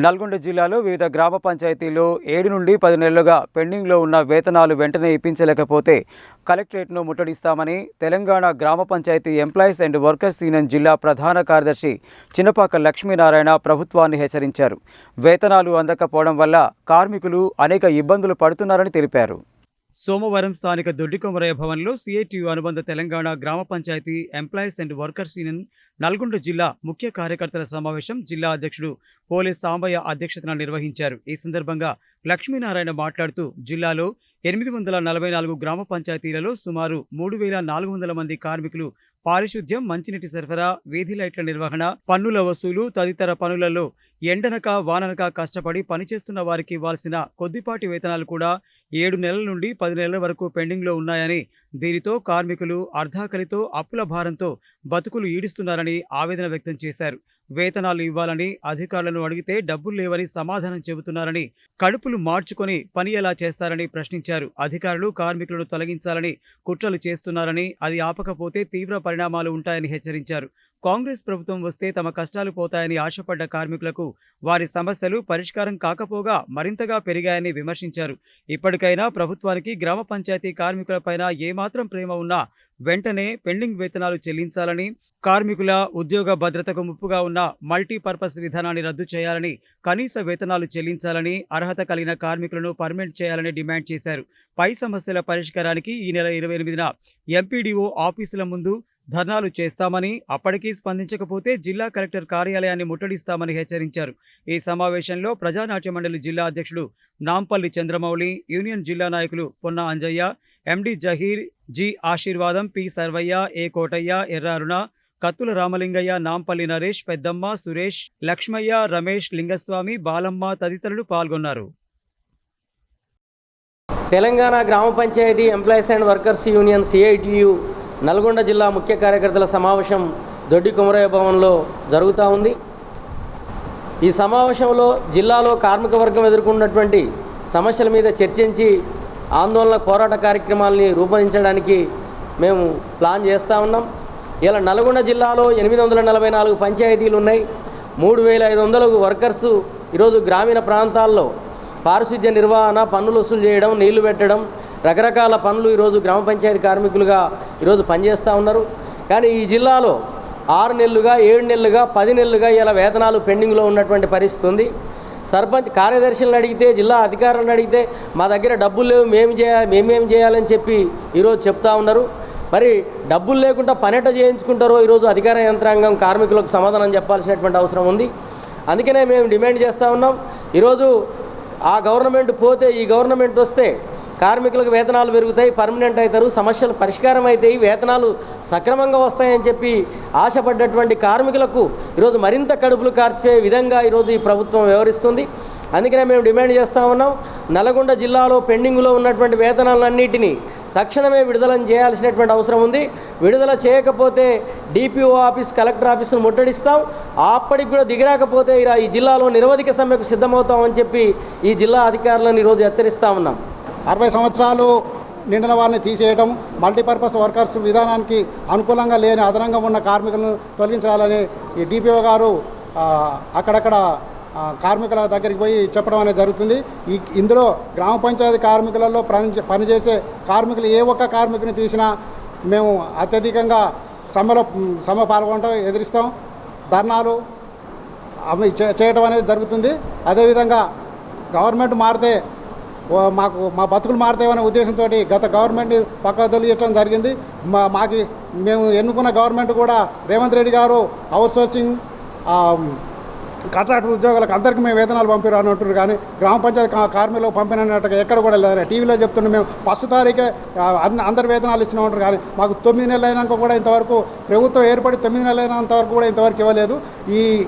నల్గొండ జిల్లాలో వివిధ గ్రామ పంచాయతీల్లో 7 నుండి 10 నెలలుగా పెండింగ్లో ఉన్న వేతనాలు వెంటనే ఇప్పించలేకపోతే కలెక్టరేట్ను ముట్టడిస్తామని తెలంగాణ గ్రామ panchayat employees and workers union జిల్లా ప్రధాన కార్యదర్శి చినపాక లక్ష్మీనారాయణ ప్రభుత్వాన్ని హెచ్చరించారు. వేతనాలు అందకపోవడం వల్ల కార్మికులు అనేక ఇబ్బందులు పడుతున్నారని తెలిపారు. సోమవారం స్థానిక దొడ్డికొమరయ్య భవన్లో సిఐటియు అనుబంధ తెలంగాణ గ్రామ panchayat employees and workers union Nalgonda జిల్లా ముఖ్య కార్యకర్తల సమావేశం జిల్లా అధ్యక్షుడు పోలే సాంబయ్య అధ్యక్షతన నిర్వహించారు. ఈ సందర్భంగా లక్ష్మీనారాయణ మాట్లాడుతూ జిల్లాలో 844 గ్రామ పంచాయతీలలో సుమారు 3400 మంది కార్మికులు పారిశుద్ధ్యం, మంచినీటి సరఫరా, వీధి లైట్ల నిర్వహణ, పన్నుల వసూలు తదితర పనులలో ఎండనక వాననక కష్టపడి పనిచేస్తున్న వారికి ఇవ్వాల్సిన కొద్దిపాటి వేతనాలు కూడా 7 నెలల నుండి 10 నెలల వరకు పెండింగ్లో ఉన్నాయని, దీనితో కార్మికులు అర్ధాకలితో అప్పుల భారంతో బతుకులు ఈడుస్తున్నారని ఆవేదన వ్యక్తం చేశారు. వేతనాలు ఇవ్వాలని అధికారులను అడిగితే డబ్బులు లేవని సమాధానం చెబుతున్నారని, కడుపులు మార్చుకొని పని ఎలా చేస్తారని ప్రశ్నించారు. అధికారులు కార్మికులను తొలగించాలని కుట్రలు చేస్తున్నారని, అది ఆపకపోతే తీవ్ర పరిణామాలు ఉంటాయని హెచ్చరించారు. కాంగ్రెస్ ప్రభుత్వం వస్తే తమ కష్టాలు పోతాయని ఆశపడ్డ కార్మికులకు వారి సమస్యలు పరిష్కారం కాకపోగా మరింతగా పెరిగాయని విమర్శించారు. ఇప్పటికైనా ప్రభుత్వానికి గ్రామ పంచాయతీ కార్మికులపైన ఏమాత్రం ప్రేమ ఉన్నా వెంటనే పెండింగ్ వేతనాలు చెల్లించాలని, కార్మికుల ఉద్యోగ భద్రతకు ముప్పుగా ఉన్న మల్టీపర్పస్ విధానాన్ని రద్దు చేయాలని, కనీస వేతనాలు చెల్లించాలని, అర్హత కలిగిన కార్మికులను పర్మనెంట్ చేయాలని డిమాండ్ చేశారు. పై సమస్యల పరిష్కారానికి ఈ నెల 28న ఎంపీడీఓ ఆఫీసుల ముందు ధర్నాలు చేస్తామని, అప్పటికీ స్పందించకపోతే జిల్లా కలెక్టర్ కార్యాలయాన్ని ముట్టడిస్తామని హెచ్చరించారు. ఈ సమావేశంలో ప్రజానాట్య మండలి జిల్లా అధ్యక్షుడు నాంపల్లి చంద్రమౌళి, యూనియన్ జిల్లా నాయకులు పొన్న అంజయ్య, ఎండి జహీర్, జి ఆశీర్వాదం, పి సర్వయ్య, ఏ కోటయ్య, ఎర్రారుణ, కత్తుల రామలింగయ్య, నాంపల్లి నరేష్, పెద్దమ్మ, సురేష్, లక్ష్మయ్య, రమేష్, లింగస్వామి, బాలమ్మ తదితరులు పాల్గొన్నారు. తెలంగాణ గ్రామ panchayat employees and workers union CITU Nalgonda జిల్లా ముఖ్య కార్యకర్తల సమావేశం దొడ్డికొమరయ్య భవన్లో జరుగుతూ ఉంది. ఈ సమావేశంలో జిల్లాలో కార్మిక వర్గం ఎదుర్కొన్నటువంటి సమస్యల మీద చర్చించి ఆందోళన పోరాట కార్యక్రమాలని రూపొందించడానికి మేము ప్లాన్ చేస్తూ ఉన్నాం. ఇలా నల్గొండ జిల్లాలో 844 పంచాయతీలు ఉన్నాయి. 3500 వర్కర్సు ఈరోజు గ్రామీణ ప్రాంతాల్లో పారిశుద్ధ్య నిర్వహణ, పన్నులు వసూలు చేయడం, నీళ్లు పెట్టడం, రకరకాల పనులు ఈరోజు గ్రామ పంచాయతీ కార్మికులుగా ఈరోజు పనిచేస్తూ ఉన్నారు. కానీ ఈ జిల్లాలో 6 నెలలుగా, 7 నెలలుగా, 10 నెలలుగా ఇలా వేతనాలు పెండింగ్లో ఉన్నటువంటి పరిస్థితి ఉంది. సర్పంచ్ కార్యదర్శులను అడిగితే, జిల్లా అధికారులను అడిగితే మా దగ్గర డబ్బులు లేవు, మేమేం చేయాలని చెప్పి ఈరోజు చెప్తా ఉన్నారు. మరి డబ్బులు లేకుండా పనెట చేయించుకుంటారో ఈరోజు అధికార యంత్రాంగం కార్మికులకు సమాధానం చెప్పాల్సినటువంటి అవసరం ఉంది. అందుకనే మేము డిమాండ్ చేస్తూ ఉన్నాం. ఈరోజు ఆ గవర్నమెంట్ పోతే ఈ గవర్నమెంట్ వస్తే కార్మికులకు వేతనాలు పెరుగుతాయి, పర్మనెంట్ అవుతారు, సమస్యలు పరిష్కారం అవుతాయి, వేతనాలు సక్రమంగా వస్తాయని చెప్పి ఆశపడ్డటువంటి కార్మికులకు ఈరోజు మరింత కడుపులు కార్చే విధంగా ఈరోజు ఈ ప్రభుత్వం వ్యవహరిస్తుంది. అందుకనే మేము డిమాండ్ చేస్తూ ఉన్నాం. నల్గొండ జిల్లాలో పెండింగ్లో ఉన్నటువంటి వేతనాలన్నింటినీ తక్షణమే విడుదల చేయాల్సినటువంటి అవసరం ఉంది. విడుదల చేయకపోతే డిపిఓ ఆఫీస్, కలెక్టర్ ఆఫీసును ముట్టడిస్తాం. అప్పటికి కూడా దిగిరాకపోతే ఈ జిల్లాలో నిరవధిక సమ్మెకు సిద్ధమవుతామని చెప్పి ఈ జిల్లా అధికారులను ఈరోజు హెచ్చరిస్తూ ఉన్నాం. 60 సంవత్సరాలు నిండిన వారిని తీసేయడం, మల్టీపర్పస్ వర్కర్స్ విధానానికి అనుకూలంగా లేని అదనంగా ఉన్న కార్మికులను తొలగించాలని ఈ డిపిఓ గారు అక్కడక్కడ కార్మికుల దగ్గరికి పోయి చెప్పడం అనేది జరుగుతుంది. ఇందులో గ్రామ పంచాయతీ కార్మికులలో పనిచేసే కార్మికులు ఏ ఒక్క కార్మికుని తీసినా మేము అత్యధికంగా సమ్మె పాల్గొనడం ఎదిరిస్తాం. ధర్నాలు అవి చేయడం అనేది జరుగుతుంది. అదేవిధంగా గవర్నమెంట్ మారితే మా బతుకులు మారుతాయనే ఉద్దేశంతో గత గవర్నమెంట్ పక్క తొలగించడం జరిగింది. మేము ఎన్నుకున్న గవర్నమెంట్ కూడా రేవంత్ రెడ్డి గారు అవుట్సోర్సింగ్ కాంట్రాక్టర్ ఉద్యోగులకు అందరికీ మేము వేతనాలు పంపిరు అని అంటున్నారు. కానీ గ్రామ పంచాయతీ కార్మికులకు పంపినట్టుగా ఎక్కడ కూడా లేదని టీవీలో చెప్తుంటే మేము 1 తారీఖే అందరి వేతనాలు ఇస్తూనే ఉంటారు. కానీ మాకు 9 నెలలు అయినాక కూడా ఇంతవరకు ప్రభుత్వం ఏర్పడి 9 నెలలు అయినంతవరకు కూడా ఇంతవరకు ఇవ్వలేదు.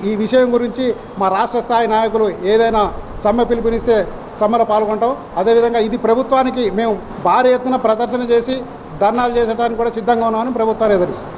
ఈ విషయం గురించి మా రాష్ట్ర స్థాయి నాయకులు ఏదైనా సమ్మె పిలుపునిస్తే సమ్మెలో పాల్గొంటాం. అదేవిధంగా ఇది ప్రభుత్వానికి మేము భారీ ఎత్తున ప్రదర్శన చేసి ధర్నాలు చేసడానికి కూడా సిద్ధంగా ఉన్నామని ప్రభుత్వాన్ని ఎదురిస్తాం.